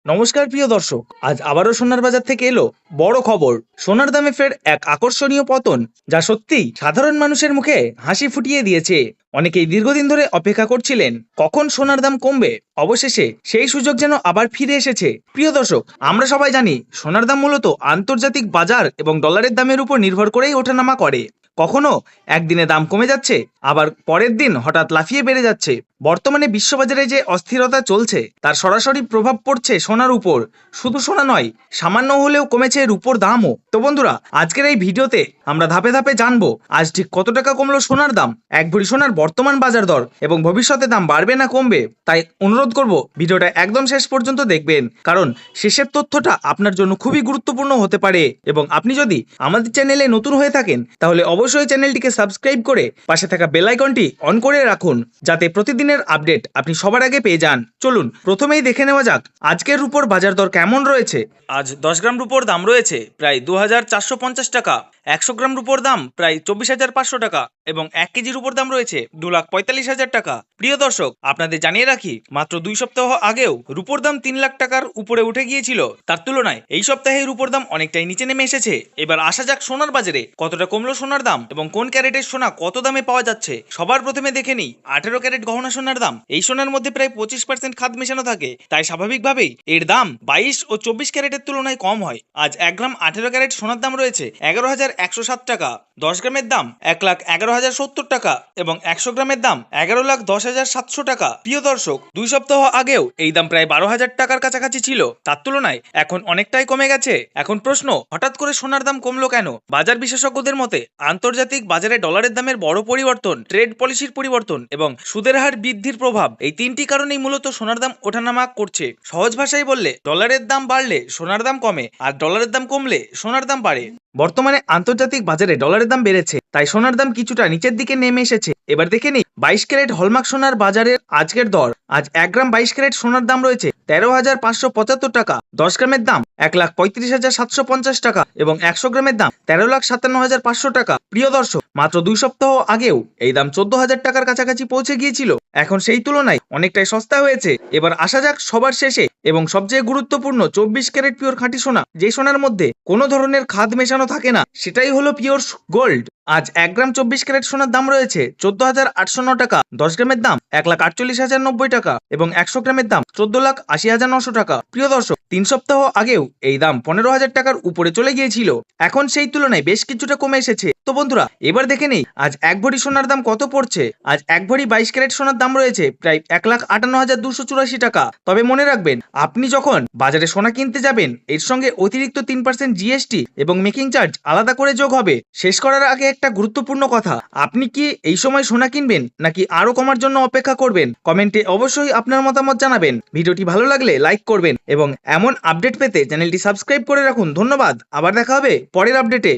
নমস্কার প্রিয় দর্শক, আজ আবারও সোনার বাজার থেকে এলো বড় খবর। সোনার দামে ফের এক আকর্ষণীয় পতন, যা সত্যি সাধারণ মানুষের মুখে হাসি ফুটিয়ে দিয়েছে। অনেকেই দীর্ঘদিন ধরে অপেক্ষা করছিলেন কখন সোনার দাম কমবে। অবশেষে সেই সুযোগ যেন আবার ফিরে এসেছে। প্রিয় দর্শক, আমরা সবাই জানি সোনার দাম মূলত আন্তর্জাতিক বাজার এবং ডলারের দামের উপর নির্ভর করেই ওঠানামা করে। কখনো একদিনে দাম কমে যাচ্ছে, আবার পরের দিন হঠাৎ লাফিয়ে বেড়ে যাচ্ছে। বর্তমানে বিশ্ববাজারে যে অস্থিরতা চলছে তার সরাসরি প্রভাব পড়ছে সোনার উপর। শুধু সোনা নয়, সামান্য হলেও কমেছে রূপোর দামও। তো বন্ধুরা, আজকের এই ভিডিওতে আমরা ধাপে ধাপে জানবো আজ ঠিক কত টাকা কমলো সোনার দাম, এক ভরি সোনার বর্তমান বাজার দর এবং ভবিষ্যতে দাম বাড়বে না কমবে। তাই অনুরোধ করব ভিডিওটা একদম শেষ পর্যন্ত দেখবেন, কারণ শেষের তথ্যটা আপনার জন্য খুবই গুরুত্বপূর্ণ হতে পারে। এবং আপনি যদি আমাদের চ্যানেলে নতুন হয়ে থাকেন তাহলে অবশ্যই চ্যানেলটিকে সাবস্ক্রাইব করে পাশে থাকা বেল আইকনটি অন করে রাখুন, যাতে প্রতিদিনের আপডেট আপনি সবার আগে পেয়ে যান। চলুন প্রথমেই দেখে নেওয়া যাক আজকের রুপোর বাজার দর কেমন রয়েছে। আজ 10 গ্রাম রুপোর দাম রয়েছে প্রায় 2450 টাকা, 100 গ্রাম রুপোর দাম প্রায় 24,500 টাকা এবং 1 কেজি রুপোর দাম রয়েছে 2,45,000 টাকা। প্রিয় দর্শক, আপনাদের জানিয়ে রাখি, মাত্র 2 সপ্তাহ আগেও রুপোর দাম 3 লাখ টাকার উপরে উঠে গিয়েছিল। তার তুলনায় এই সপ্তাহে রুপোর দাম অনেকটাই নিচে নেমে এসেছে। এবার আসা যাক সোনার বাজারে কতটা কমলো সোনার দাম এবং কোন ক্যারেটের সোনা কত দামে পাওয়া যাচ্ছে। সবার প্রথমে দেখে নিই 18 ক্যারেট গহনা সোনার দাম। এই সোনার মধ্যে প্রায় 25% খাদ মেশানো থাকে, তাই স্বাভাবিকভাবেই এর দাম 22 ও 24 ক্যারেটের তুলনায় কম হয়। আজ 1 গ্রাম 18 ক্যারেট সোনার দাম রয়েছে 11,107 টাকা, 10 গ্রামের দাম 1,11,070 টাকা এবং 100 গ্রামের দাম 11,10,700 টাকা। প্রিয় দর্শক, 2 সপ্তাহ আগেও এই দাম প্রায় 12,000 টাকার কাছাকাছি ছিল। তার তুলনায় এখন অনেকটাই কমে গেছে। এখন প্রশ্ন, হঠাৎ করে সোনার দাম কমলো কেন? বাজার বিশেষজ্ঞদের মতে আন্তর্জাতিক বাজারে ডলারের দামের বড় পরিবর্তন, ট্রেড পলিসির পরিবর্তন এবং সুদের হার বৃদ্ধির প্রভাব, এই তিনটি কারণেই মূলত সোনার দাম ওঠানামা করছে। সহজ ভাষায় বললে, ডলারের দাম বাড়লে সোনার দাম কমে, আর ডলারের দাম কমলে সোনার দাম বাড়ে। বর্তমানে আন্তর্জাতিক বাজারে ডলারের দাম বেড়েছে, তাই সোনার দাম কিছুটা নিচের দিকে নেমে এসেছে। এবার দেখে নিই 22 ক্যারেট হলমার্ক সোনার বাজারের আজকের দর। আজ 1 গ্রাম 22 ক্যারেট সোনার দাম রয়েছে 13,575 টাকা, 10 গ্রামের দাম 1,35,750 টাকা এবং 100 গ্রামের দাম 13,57,500 টাকা। প্রিয় দর্শক, মাত্র 2 সপ্তাহ আগেও এই দাম 14,000 টাকার কাছাকাছি পৌঁছে গিয়েছিল। এখন সেই তুলনায় অনেকটাই সস্তা হয়েছে। এবার আসা যাক সবার শেষে এবং সবচেয়ে গুরুত্বপূর্ণ 24 ক্যারেট পিওর খাঁটি সোনা, যে সোনার মধ্যে কোনো ধরনের খাদ মেশানো থাকে না, সেটাই হলো পিওর গোল্ড। আজ 1 গ্রাম 24 ক্যারেট সোনার দাম রয়েছে 14,809 টাকা, 10 গ্রামের দাম 1,48,090 টাকা এবং 100 গ্রামের দাম 14,80,900 টাকা। প্রিয় দর্শক, 3 সপ্তাহ আগেও এই দাম 15,000 টাকার উপরে চলে গিয়েছিল। এখন সেই তুলনায় বেশ কিছুটা কমে এসেছে। তো বন্ধুরা, এবার দেখে নেই আজ 1 ভরি সোনার দাম কত পড়ছে। আজ 1 ভরি 22 ক্যারেট সোনার দাম রয়েছে প্রায় 1,58,284 টাকা। তবে মনে রাখবেন, আপনি যখন বাজারে সোনা কিনতে যাবেন, এর সঙ্গে অতিরিক্ত 3% জিএসটি এবং মেকিং চার্জ আলাদা করে যোগ হবে। শেষ করার আগে একটা গুরুত্বপূর্ণ কথা, আপনি কি এই সময় সোনা কিনবেন নাকি আরো কমার জন্য অপেক্ষা করবেন? কমেন্টে অবশ্যই আপনার মতামত জানাবেন। ভিডিওটি ভালো লাগলে লাইক করবেন এবং এমন আপডেট পেতে চ্যানেলটি সাবস্ক্রাইব করে রাখুন। ধন্যবাদ, আবার দেখা হবে পরের আপডেটে।